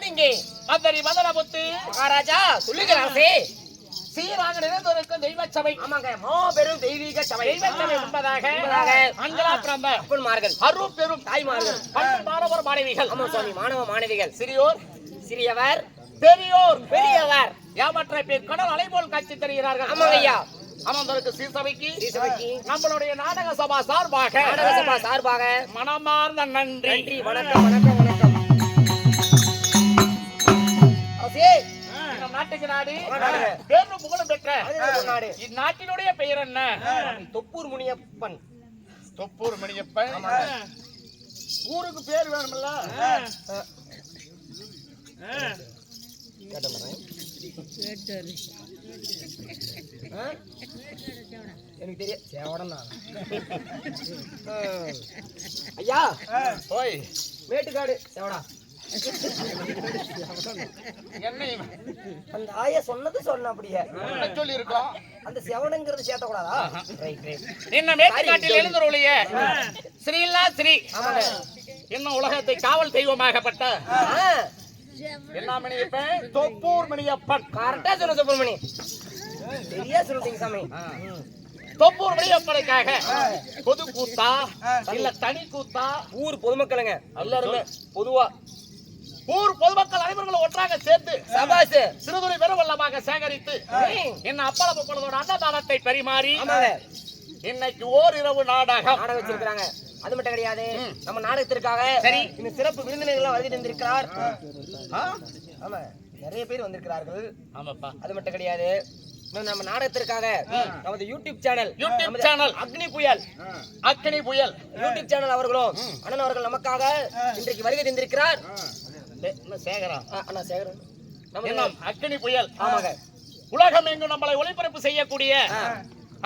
நீங்க மந்திரி மதனமுத்து மகாராஜா சொல்லுகிறாரே சீராக நிறைந்திருக்கும் தெய்வ சபை. ஆமாங்க, மாபெரும் தெய்வீக சபை. தெய்வ சபை என்பதாக அங்கலா பிறந்த அப்பன்மார்கள், அருள் பெரும் தாய்மார்கள், மாணவர் மாணவிகள், ஆமா சுவாமி, மாணவ மாணவிகள், சிறியோர் சிறியவர் பெரியோர் பெரியவர் ஏமாற்ற பேர் கடல் அலைபோல் காட்சி தருகிறார்கள். ஆமாங்க ஐயா. அமர்ந்திருக்கு சீசபைக்கு சீசபைக்கு நம்மளுடைய நாடக சபா சார்பாக நாடக சபா சார்பாக மனமார்ந்த நன்றி. நன்றி. வணக்கம் வணக்கம் வணக்கம். அரசே, இந்த நாட்டுக்கு நாடு நாடு. பேரும் புகழும் பெற்ற நாடு. இந்நாட்டினுடைய பெயர் என்ன? தொப்பூர் முனியப்பன். தொப்பூர் மணியப்பன். ஊருக்கு பேர் வேணும்ல? எனக்கு தெரியும் சேவடம் தான். ஐயா ஓய் மேட்டுக்காடு சேவடா. என்ன இவன்? அந்த ஆயா சொன்னது சொன்ன அப்படியே என்ன சொல்லி இருக்கோம்? அந்த செவனங்கிறது சேர்த்த கூடாதா? Right right. என்ன மேட்டுக்காட்டில் எழுந்தருளிய ஸ்ரீலா ஸ்ரீ ஆமாங்க. இன்னும் உலகத்தை காவல் தெய்வமாகப்பட்ட என்ன மணியப்பன்? தொப்பூர் மணியப்பன். கரெக்டா சொன்ன சுப்பிரமணி. சரியா சொல்லிட்டீங்க சாமி. தொப்பூர் மணியப்பனுக்காக பொது கூத்தா இல்ல தனி கூத்தா? ஊர் பொதுமக்களுங்க எல்லாருமே பொதுவா ஊர் பொதுமக்கள் அனைவர்களும் ஒன்றாக சேர்ந்து சபாஸ் சிறுதுளி பெருவல்லமாக சேகரித்து என்ன அப்பள முப்பளதோட அன்னதானத்தை பரிமாறி ஆமாங்க இன்னைக்கு ஓரிரவு நாடகம் நாடகம் வச்சிருக்காங்க. அது மட்டும் கிடையாது, நம்ம நாடகத்திற்காக சரி இந்த சிறப்பு விருந்தினர்கள் வருகை தந்திருக்கிறார். ஆமா, நிறைய பேர் வந்திருக்கிறார்கள். ஆமாப்பா. அது மட்டும் கிடையாது, நம்ம நாடகத்திற்காக நமது யூடியூப் சேனல் அக்னி புயல் யூடியூப் சேனல் அவர்களும் அண்ணன் அவர்கள் நமக்காக இன்றைக்கு வருகை தந்திருக்கிறார். சேகரா அண்ணா சேகரன் அக்னி புயல். ஆமாங்க, உலகம் எங்கும் நம்மளை ஒளிபரப்பு செய்யக்கூடிய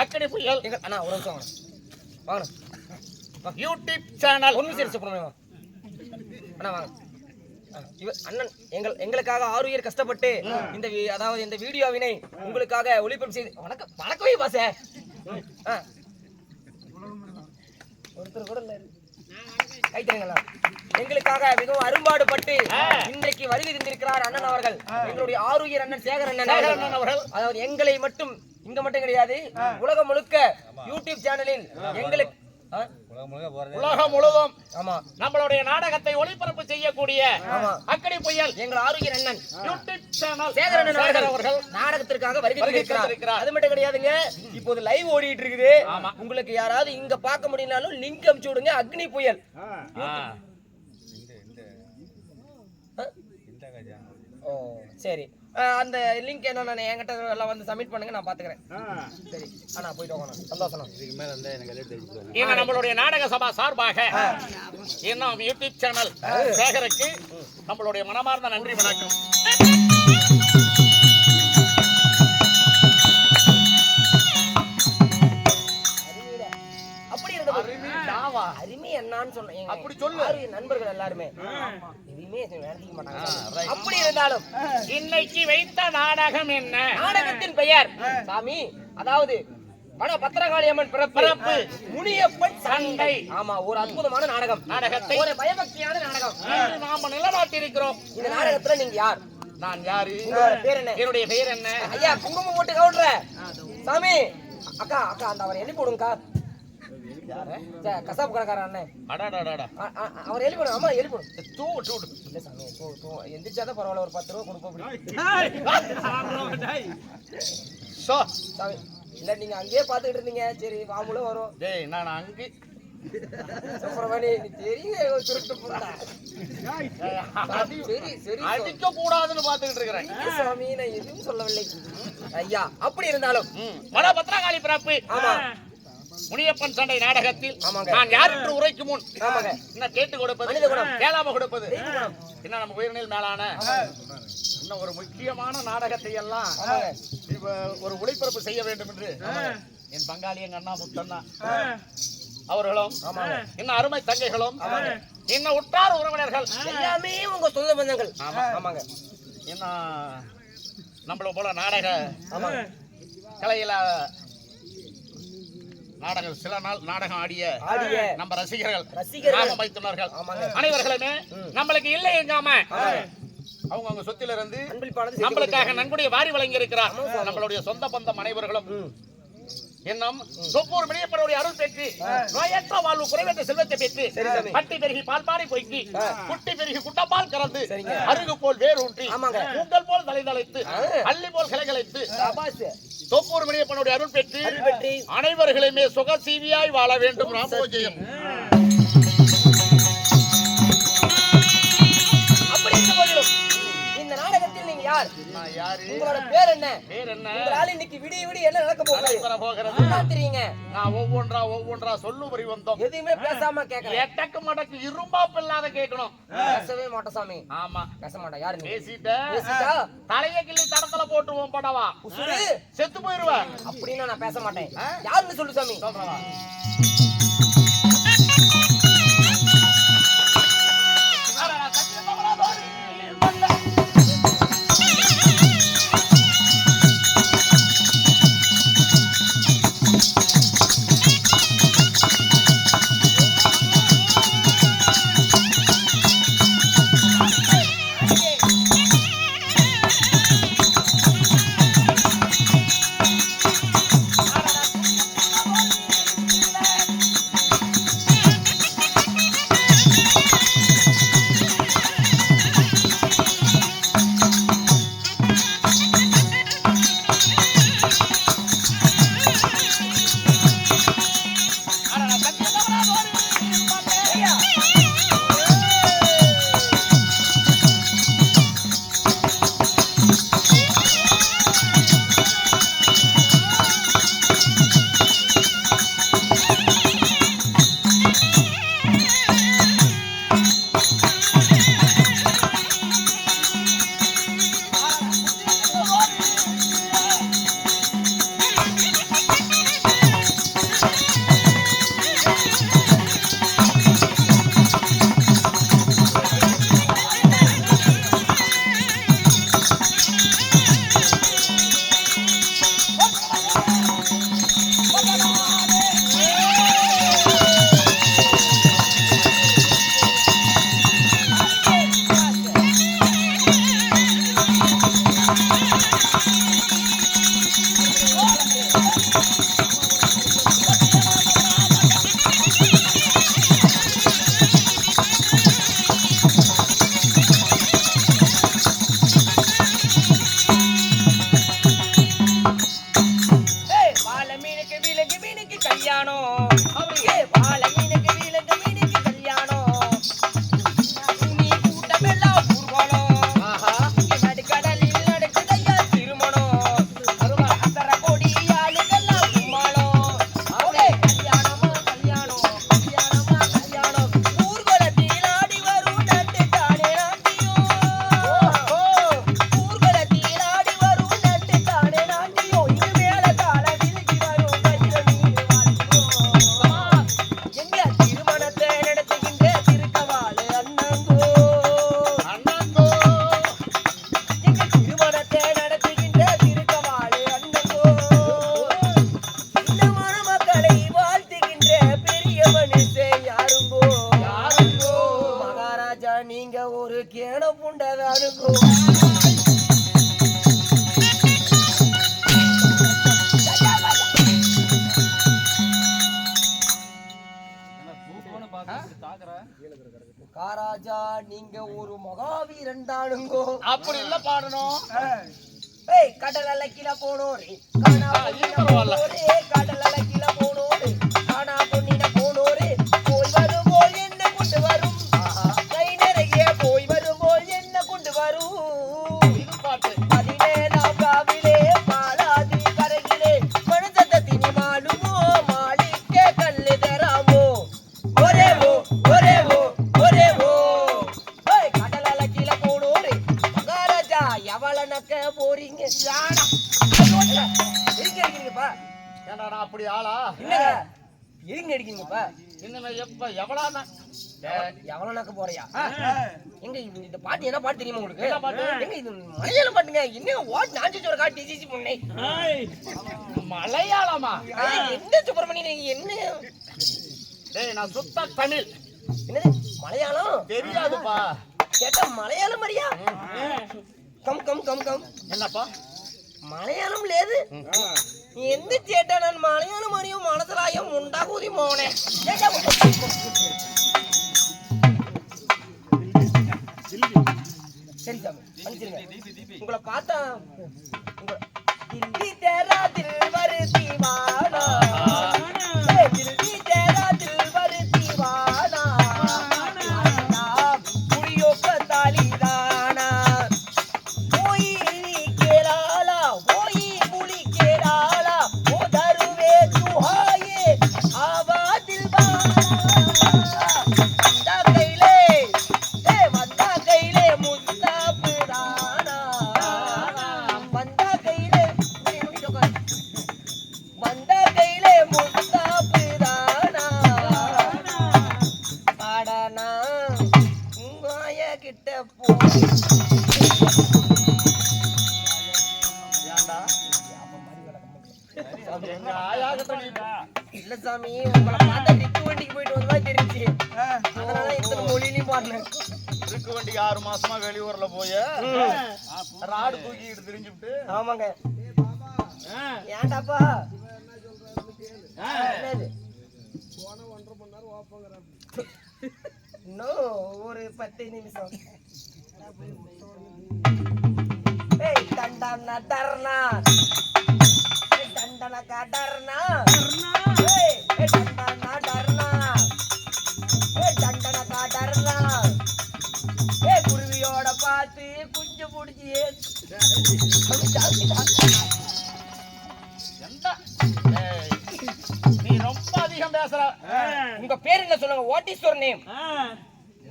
அக்னி புயல். அண்ணா ஒரு நிமிஷம் வாங்க. யூடியூப் சேனல் ஒன்னும் சரி சுப்பிரமணியம் அண்ணா வாங்க. அண்ணன் எங்களுக்காக 6 உயிர் கஷ்டப்பட்டு இந்த அதாவது இந்த வீடியோவினை உங்களுக்காக ஒளிபரப்பு செய்து வணக்கம் வணக்கமே பாசே. ஒருத்தர் கூட இல்ல கைத்தறீங்களா? எங்களுக்காக மிகவும் அரும்பாடுபட்டு இன்றைக்கு வருகை தந்திருக்கிறார் அண்ணன் அவர்கள். எங்களுடைய 6 உயிர் அண்ணன் சேகர் அண்ணன் அவர்கள். அதாவது எங்களை மட்டும் இங்க மட்டும் கிடையாது, உலகம் முழுக்க யூடியூப் சேனலில் எங்களுக்கு உலகம் முழுவதும் ஆமா நம்மளுடைய நாடகத்தை ஒளிபரப்பு செய்யக்கூடிய அக்னி புயல் எங்கள் ஆரோக்கிய அண்ணன் யூடியூப் சேனல் சேகர் அவர்கள் நாடகத்திற்காக வருகை தந்திருக்கிறார். அது மட்டும் கிடையாதுங்க, இப்போது லைவ் ஓடிட்டு இருக்குது. உங்களுக்கு யாராவது இங்க பார்க்க முடியலனாலும் லிங்க் அனுப்பிச்சு விடுங்க. அக்னி புயல். ஓ சரி, அந்த லிங்க் என்ன என்கிட்ட எல்லாம் வந்து சப்மிட் பண்ணுங்க, நான் பாத்துக்கிறேன். சரி அண்ணா போயிட்டு வாங்க. சந்தோஷம். இதுக்கு மேல இருந்தா எனக்கு லேட் ஆயிடுச்சு. இங்க நம்மளுடைய நாடக சபா சார்பாக இன்னும் யூடியூப் சேனல் சேகருக்கு நம்மளுடைய மனமார்ந்த நன்றி வணக்கம். அப்படி இருந்தது அருமை என்னன்னு சொன்னேன். அப்படி சொல்லு நண்பர்கள் எல்லாருமே எதுவுமே நடத்திக்க மாட்டாங்க. அப்படி இருந்தாலும் இன்னைக்கு வைத்த நாடகம் என்ன? நாடகத்தின் பெயர் சாமி, அதாவது வன பத்திரகாளி அம்மன் பிறப்பு முனியப்பன் சண்டை. ஆமா, ஒரு அற்புதமான நாடகத்தை ஒரு பயபக்தியான நாடகம் நாம நிலநாட்டியிருக்கிறோம். இந்த நாடகத்துல நீங்க யார்? நான் யாரு? பேர் என்ன? என்னுடைய பெயர் என்ன? ஐயா குங்குமம் போட்டு கவுட்ற சாமி. அக்கா அக்கா அந்த அவர் எழுப்பி விடுங்கக்கா. கசாப்பு கடைக்கார அண்ணன் அவர் எழுப்பி விடும். ஆமா எழுப்பி விடும். இல்ல சாமி எந்திரிச்சாதான் பரவாயில்ல, ஒரு 10 ரூபா கொடுப்போம். சாமி இல்ல நீங்க அங்கேயே பாத்துக்கிட்டு இருந்தீங்க. சரி வாமுல வரும். நான் அங்கே அடிக்க கூடாதுன்னு பாத்துக்கிட்டு இருக்கிறேன் சாமி. நான் எதுவும் சொல்லவில்லை ஐயா. அப்படி இருந்தாலும் வன பத்திரகாளி பிறப்பு முனியப்பன் சண்டை நாடகத்தில் நான் யார் என்று உரைக்கும் முன் என்ன கேட்டு கொடுப்பது, கேளாம கொடுப்பது என்ன நம்ம உயிரினில் மேலான இன்னும் ஒரு முக்கியமான நாடகத்தை எல்லாம் ஒரு ஒளிபரப்பு செய்ய வேண்டும் என்று என் பங்காளி எங்க அண்ணா முத்தண்ணா அவர்களும் இன்னும் அருமை தங்கைகளும் இன்னும் உற்றார் உறவினர்கள் எல்லாமே உங்க சொந்த பந்தங்கள். ஆமாங்க. இன்னும் நம்மள போல நாடக கலையில நாடகம் சில நாள் நாடகம் ஆடிய நம்ம ரசிகர்கள் வைத்துள்ளார்கள். அனைவர்களுமே நம்மளுக்கு இல்லை எங்காம அவங்க சொத்தில இருந்து அன்பளிப்பானது நம்மளுக்காக நன்கொடைய வாரி வழங்கி இருக்கிறார். நம்மளுடைய சொந்த பந்தம் அனைவர்களும் என்னும் சொப்பூர் மணியப்பனுடைய அருள் பெற்று நோயற்ற வாழ்வு குறைவற்ற செல்வத்தை பெற்று பட்டி பெருகி பால் பாடி பொய்க்கி குட்டி பெருகி குட்டப்பால் கறந்து அருகு போல் வேர் ஊன்றி உங்கள் போல் தலைதளைத்து அள்ளி போல் கிளைகளைத்து சொப்பூர் மணியப்பனுடைய அருள் பெற்று அனைவர்களுமே சுகசீவியாய் வாழ வேண்டும். ராமோஜயம். அப்படி இருக்க போதிலும் இந்த நாடகத்தில் நீங்க யார்? நான் யாரு? உங்களோட பேர் என்ன? பேர் என்ன? உங்களால இன்னைக்கு விடிய விடிய என்ன நடக்க போகுது? தெரியுங்க. நான் ஒவ்வொன்றா சொல்லும்படி வந்தோம். எதுவுமே பேசாம கேட்கறேன். எட்டக்கு மடக்கு இரும்பாப்பு இல்லாத கேட்கணும். பேசவே மாட்டோம் சாமி. ஆமா, பேச மாட்டோம். யாரு பேசிட்டா தலைய கிள்ளி தடத்துல போட்டுவோம் படவா. உசுரு செத்து போயிருவ. அப்படின்னா நான் பேச மாட்டேன். யாருன்னு சொல்லு சாமி. சொல்றவா. காராஜா நீங்க ஒரு மகாவீரன் தானுங்கோ. அப்படி இல்ல பாடணும். ஏய் கடல் அலக்கில போனோரே காணா போனோரே கடல் அலக்கில போனோரே காணா பொன்னின போனோரே போய் வரும் போல் என்ன கொண்டு வரும் கை நிறைய போய் வரும் போல் என்ன கொண்டு வரும் இது பாட்டு. பதினேழாம் காவிலே பாலாதி கரையிலே மனுஷத்த தினி மாலுமோ மாளிகை கல்லு தராமோ ஒரே ஓ ஏய் கடல் அலக்கில போனோரே மகாராஜா எவள நக்க போறீங்க யானா இருக்கீங்கப்பா. ஏண்டா நான் அப்படி ஆளா? இல்லங்க எங்க இருக்கீங்கப்பா? இன்னமே எப்ப எவளானா எவள நக்க போறியா? எங்க இந்த பாட்டு என்ன பாட்டு தெரியுமா உங்களுக்கு? என்ன பாட்டு? எங்க இது மலையாளம் பாட்டுங்க. என்ன வாட் நாஞ்சி சோர காட்டி டிசிசி முன்னை மலையாளமா? என்ன சுப்பிரமணி நீங்க என்ன? டேய் நான் சுத்த தமிழ். என்னது மலையாளம் தெரியாதுப்பா. கேட்டா மலையாளம் மாதிரியா? కమ్ என்னப்பா మలయాళం లేదు ఎందుకు చేటా నన్ను మలయాళం మరియు మనసులాయం ఉండకూది మోనే சரி சாமி மன்னிச்சிருங்க உங்களை பார்த்தா தில்லி தேரா தில்வர் தீவானா தில்லி தேரா தில்வர் தீவானா குடியோ கதாலிதானா ஓய் கேராலா ஓய் புலி கேராலா ஓ தருவே துஹாயே ஆவா தில்வானா வந்தா கையிலே முஸ்தாபுரானா வந்தா கையிலே முஸ்தாபுரானா ஆடனா உங்காய கிட்ட போய் எங்க ஆயாகத்தை நீ இல்ல சாமி உங்களை பார்த்தா டிக்கு வண்டிக்கு போயிட்டு வந்தா தெரிஞ்சு அதனால இத்தனை மொழியிலையும் பாடுனேன் இருக்கு வண்டிக்கு 6 மாசமா வெளியூர்ல போய் ராடு தூக்கிட்டு திரிஞ்சுட்டு ஆமாங்க ஏன்டாப்பா என்னது இன்னும் ஒரு 10 நிமிஷம் ஏய் தண்டன தர்னா தண்டன கடர்னா ஏய் தண்டன டர்னா ஏய் தண்டன கடர்னா ஏய் குருவியோட பார்த்து குஞ்சு புடிச்சி நீ ரொம்ப அதிகம் பேசுற உங்க பேர் என்ன சொல்லுங்க வாட் இஸ் யுவர் நேம்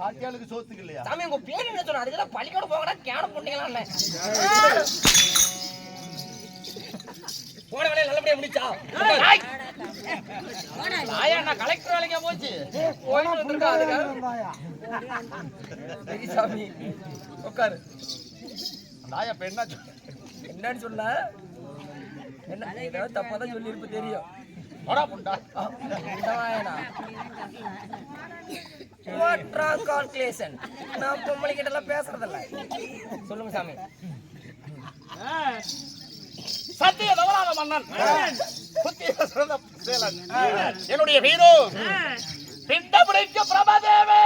பாட்டியாளுக்கு சோத்துக்கு இல்லையா சாமி உங்க பேர் என்ன சொல்லுங்க அதுக்கு பள்ளிக்கூட போங்கடா கேன போட்டீங்களா போன வேலையை நல்லபடியா முடிச்சா ஆயா நான் கலெக்டர் வேலைக்கா போச்சு போயிட்டு வந்திருக்கா சரி சாமி உட்காரு ஆயா இப்ப என்ன என்னன்னு சொல்ல என்ன ஏதாவது தப்பாதான் சொல்லி இருப்பு தெரியும் போடா புண்டா கால்குலேஷன் நான் பொம்பளை கிட்ட எல்லாம் பேசுறதில்ல சொல்லுங்க சாமி சத்திய தவறாத மன்னன் புத்திய சிறந்த சேலன் என்னுடைய வீரோ பிண்ட பிடிக்க பிரபதேவே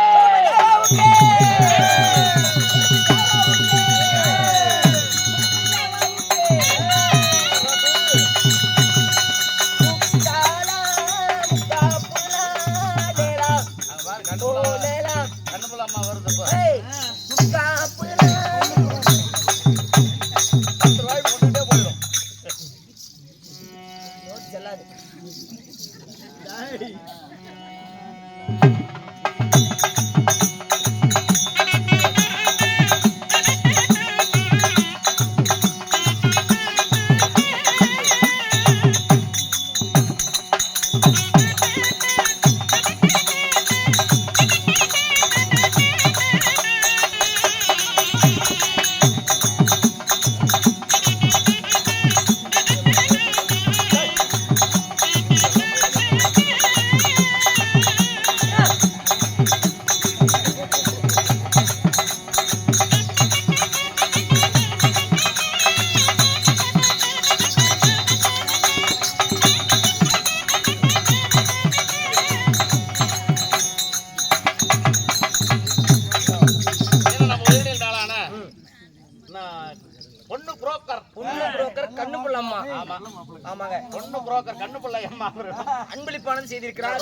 கண்ணுக்குள்ள அம்மா வருது அன்பளிப்பானது செய்திருக்கிறார்.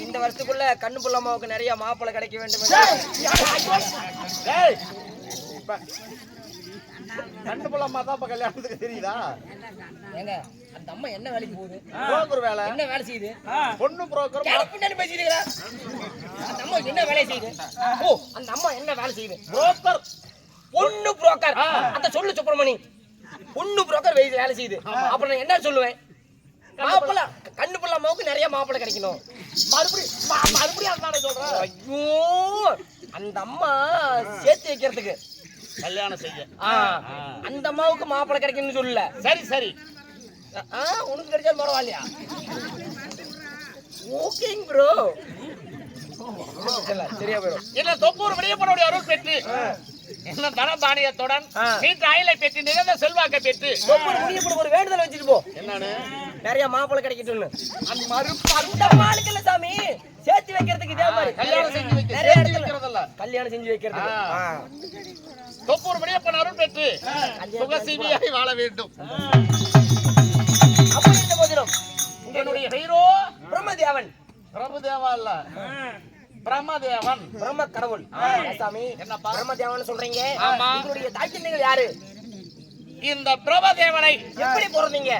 இந்த வருஷத்துக்குள்ள கண்ணு புள்ளம்மாவுக்கு நிறைய மாப்பிள்ளை கிடைக்க வேண்டும். கண்ணு புள்ளம்மா தான் இப்ப கல்யாணத்துக்கு தெரியுதா? ஏங்க அந்த அம்மா என்ன வேலைக்கு போகுது? புரோக்கர் வேலை. என்ன வேலை செய்யுது? பொண்ணு புரோக்கர். பின்னாடி பேசிட்டீங்களா? அந்த அம்மா என்ன வேலை செய்யுது? ஓ அந்த அம்மா என்ன வேலை செய்யுது? புரோக்கர். பொண்ணு புரோக்கர். அந்த சொல்லு சுப்பிரமணி. பொண்ணு புரோக்கர் வேலை செய்யுது. அப்புறம் நான் என்ன சொல்லுவேன்? மாப்பிள்ளை கண்ணு புள்ளம்மாவுக்கு நிறைய மாப்பிள்ளை கிடைக்கணும். மறுபடியும் அதானே சொல்றேன். ஐயோ அந்த அம்மா சேர்த்து வைக்கிறதுக்கு கல்யாணம் செய்ய அந்த அம்மாவுக்கு மாப்பிள்ளை கிடைக்கணும்னு சொல்லல. சரி சரி உனக்கு கிடைச்சா பரவாயில்லையா? ஓகேங்க ப்ரோ. சரியா போயிடும். என்ன தொப்பூர் வெளியே போனோடைய அருள் பெற்று என்ன தன தானியத்துடன் வீட்டு அயலை பெற்று நிறந்த செல்வாக்கை பெற்று ஒரு வேண்டுதல் வச்சுட்டு போ. என்னன்னு நிறைய மாப்பிள்ளை கிடைக்கட்டும்னு. அந்த மறுப்பு அந்த மாளுக்கு இல்ல சாமி, சேர்த்து வைக்கிறதுக்கு இதே மாதிரி கல்யாணம் செஞ்சு நிறைய வைக்கிறதல்ல கல்யாணம் செஞ்சு வைக்கிறது. தொப்பூர் மணியப்பன் அருள் பெற்று சுகசீவியாய் வாழ வேண்டும். அப்படி இருந்த போதிலும் என்னுடைய ஹீரோ பிரம்மதேவன், பிரபுதேவா இல்ல பிரம்மதேவன், பிரம்ம கடவுள். சாமி என்னப்பா பிரம்மதேவன் சொல்றீங்க? ஆமா. உங்களுடைய தாய்த்தந்தைகள் யாரு? இந்த பிரபதேவனை எப்படி பிறந்தீங்க?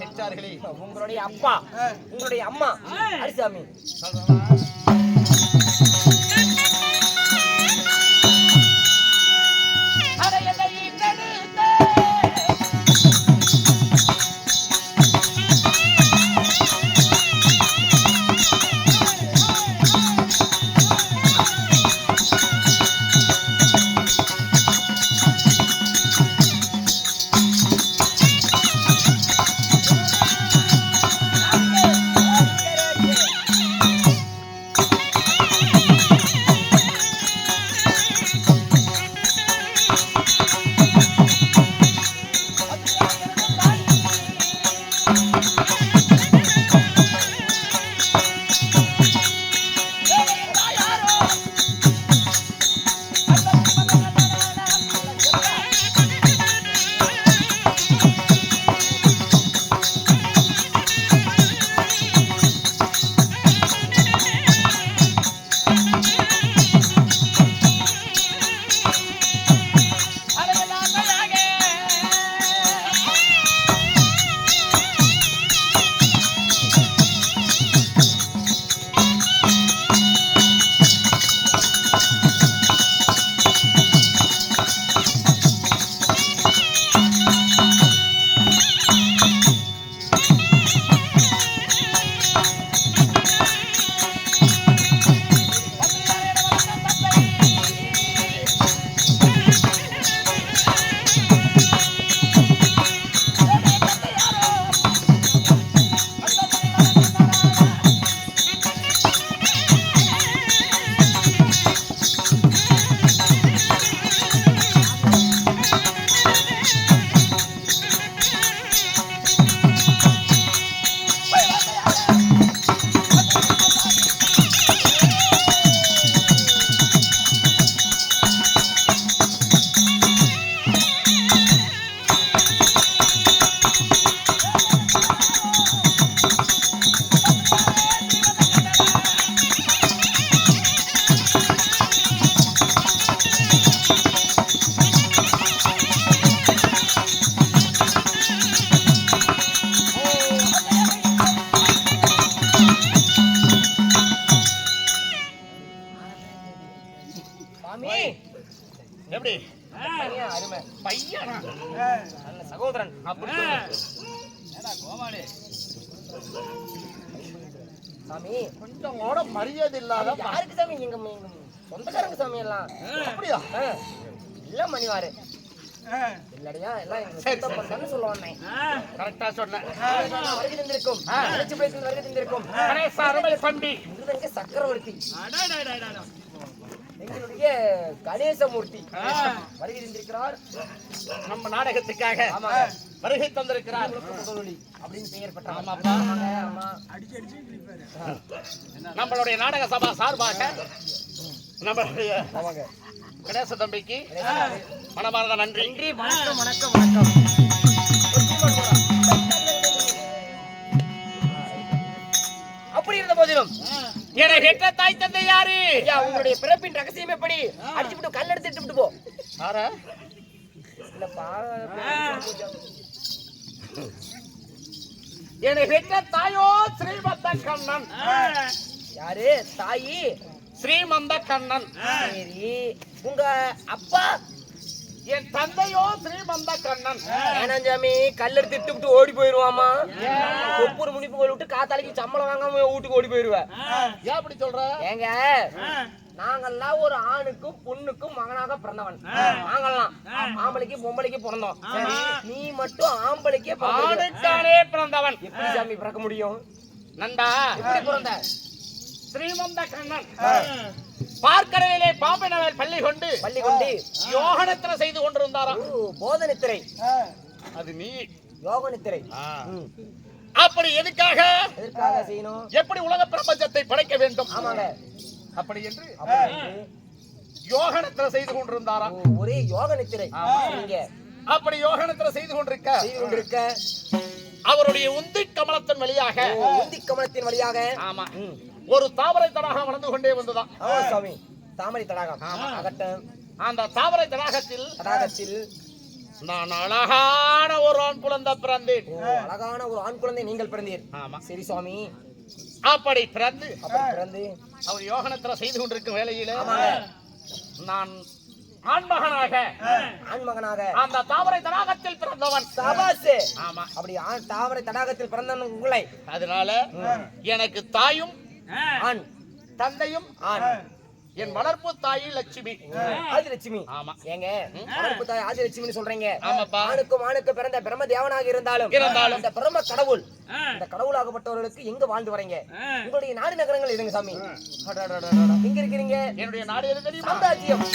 பெற்றார்களே உங்களுடைய அப்பா, உங்களுடைய அம்மா அரிசாமி. எப்படி பையன் அருமை, பையனா நல்ல சகோதரன். அப்படி கோமாளி சாமி கொஞ்சம் கூட மரியாதை இல்லாத யாருக்கு சாமி? எங்க எங்க சொந்தக்காரங்க சாமி எல்லாம். அப்படியா? இல்ல மணிவாரு இல்லடியா, எல்லாம் எங்க சொந்த பந்தம்னு சொல்ல வந்தேன். கரெக்டா சொன்னேன். வருகை தந்திருக்கும், அழைச்சு பேசி வருகை தந்திருக்கும் கணேச அருமை தம்பி மிருதங்க சக்கரவர்த்தி, எங்களுடைய கணேசமூர்த்தி வருகை தந்திருக்கிறார். நம்ம நாடகத்துக்காக ஆமாங்க, வருகை தந்திருக்கிறார் அப்படின்னு பெயர் பெற்றார். ஆமாப்பா. ஆமா, நம்மளுடைய நாடக சபா சார்பாக நம்மளுடைய ஆமாங்க. கணேச தம்பிக்கு மனமார்ந்த நன்றி. நன்றி, வணக்கம் வணக்கம் வணக்கம். அப்படி இருந்த போதிலும் என்னை பெற்ற தாய் தந்தை யாரு? ஐயா, உங்களுடைய பிறப்பின் ரகசியம் எப்படி? அடிச்சு விட்டு கல் எடுத்து விட்டு போ. யாரா? இல்லப்பா, என்னை பெற்ற தாயோ ஸ்ரீமந்த கண்ணன். யாரு தாயி? ஸ்ரீமந்த கண்ணன். சரி, உங்க அப்பா? என் தந்தையோ ஸ்ரீமந்த கண்ணன். ஏனாஞ்சாமி கல் எடுத்து விட்டு ஓடி போயிருவாமா? ஒவ்வொரு முனிப்பு கோயில் விட்டு காத்தாலைக்கு சம்பளம் வாங்காம வீட்டுக்கு ஓடி போயிருவேன். ஏன் அப்படி சொல்ற? ஏங்க, நாங்கெல்லாம் ஒரு ஆணுக்கும் பொண்ணுக்கும் மகனாக பிறந்தவன். நாங்கெல்லாம் ஆம்பளைக்கு பொம்பளைக்கு பிறந்தோம். நீ மட்டும் ஆம்பளைக்கே ஆணுக்கானே பிறந்தவன். எப்படி சாமி பிறக்க முடியும்? நண்டா எப்படி பிறந்த? ஸ்ரீமந்த கண்ணன் பார்க்கடலிலே பாம்பை நகர் பள்ளி கொண்டு யோகனத்திர செய்து கொண்டிருந்தாராம். போதனித்திரை அது நீ யோகனித்திரை. அப்படி எதுக்காக செய்யணும்? எப்படி உலக பிரபஞ்சத்தை படைக்க வேண்டும். ஆமாங்க. அப்படி என்று யோகனத்திர செய்து கொண்டிருந்தாராம். ஒரே யோகனித்திரை. அப்படி யோகனத்திர செய்து கொண்டிருக்க அவருடைய உந்தி கமலத்தின் வழியாக ஆமா ஒரு தாமரை தடாகம் வளர்ந்து கொண்டே வந்ததாம். சுவாமி, தாமரை தடாகம். அந்த தாமரை தடாகத்தில் நான் அழகான ஒரு ஆண் குழந்தை பிறந்தேன். அழகான ஒரு ஆண் குழந்தை நீங்கள் பிறந்தீர். ஆமா சரி சுவாமி. அப்படி பிறந்து அவர் யோகனத்திர செய்து கொண்டிருக்கும் வேளையில நான் ஆண்மகனாக அந்த தாமரை தடாகத்தில் பிறந்தவன். ஆமா, அப்படி தாமரை தடாகத்தில் பிறந்தவன் உங்களை. அதனால எனக்கு தாயும் ஆண், தந்தையும் ஆண். என் வளர்ப்பு தாயி லட்சுமி. ஆதிலட்சுமி. ஆமா. ஏங்க வளர்ப்பு தாய் ஆதிலட்சுமின்னு சொல்றீங்க? ஆமாப்பா. ஆணுக்கு பிறந்த பிரம்ம தேவனாக இருந்தாலும் இந்த பிரம்ம கடவுள், இந்த கடவுளாகப்பட்டவர்களுக்கு எங்க வாழ்ந்து வரீங்க? உங்களுடைய நாடு நகரங்கள் எதுங்க சாமி? எங்க இருக்கிறீங்க? என்னுடைய நாடு எது தெரியுமா? சாம்ராஜ்யம்.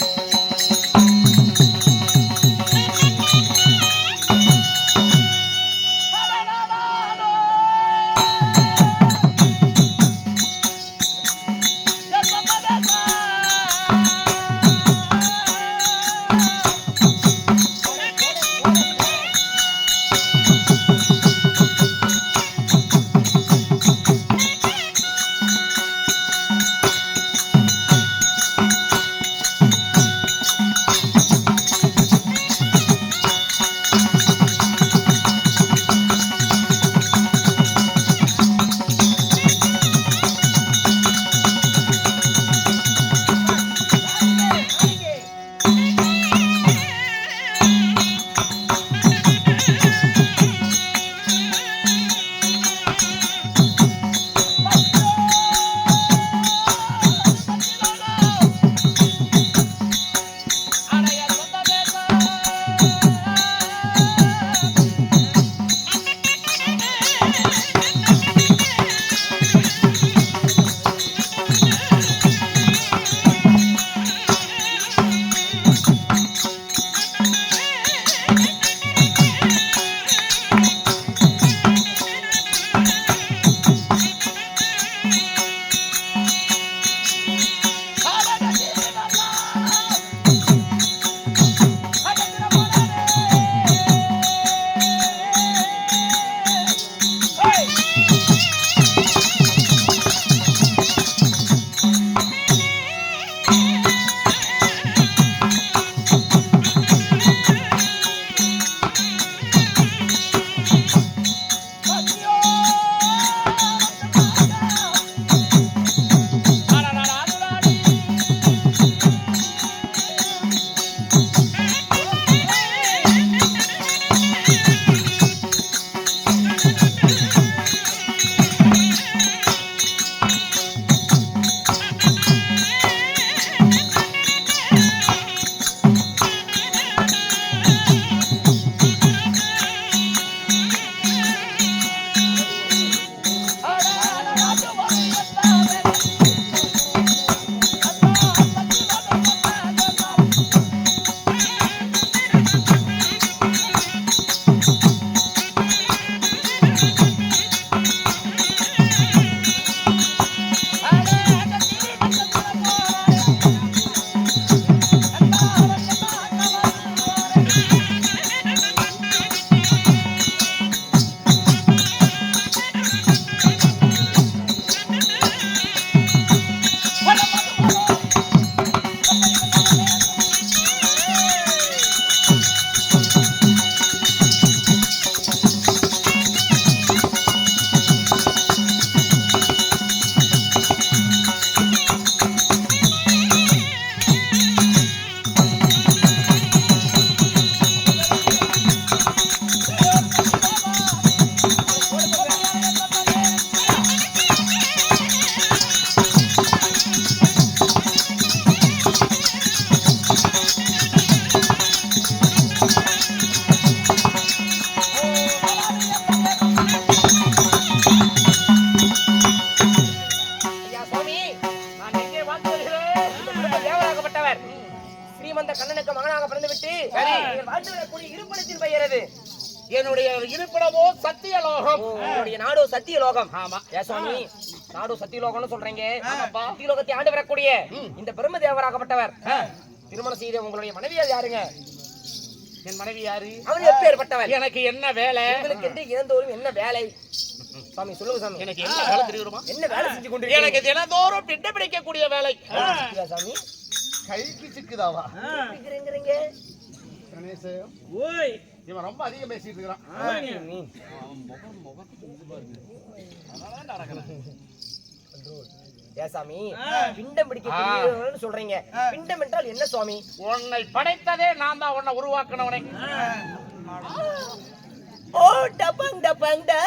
வரக்கூடிய இருப்பிடத்தின் பெயர் எது? என்னுடைய இருப்பிடமோ சத்தியலோகம். உங்களுடைய நாடோ சத்தியலோகம். ஆமா. ஏ சுவாமி, நாடோ சத்தியலோகம்னு சொல்றீங்க. சத்தியலோகத்தை ஆண்டு வரக்கூடிய இந்த பிரம்மதேவராகப்பட்டவர் திருமணம் செய்த உங்களுடைய மனைவியார் யாருங்க? என் மனைவி யாரு? அவர் எப்பேற்பட்டவர்? எனக்கு என்ன வேலை? உங்களுக்கு என்று இறந்தோறும் என்ன வேலை? சாமி சொல்லுங்க சாமி. எனக்கு என்ன வேலை தெரியுமா? என்ன வேலை செஞ்சு கொண்டு எனக்கு தினந்தோறும் பிண்டை பிடிக்கக்கூடிய வேலை. சாமி கைக்கு சிக்குதாவா? பிடிக்கிறீங்க. ஓய், இவன் ரொம்ப அதிகம் பேசிட்டு இருக்கான். சாமி பிண்டம் பிடிக்க சொல்றீங்க. பிண்டம் என்றால் என்ன சுவாமி? உன்னை படைத்ததே நான் தான், உன்னை உருவாக்கினவனே. ஓ டபங் டபங் டா.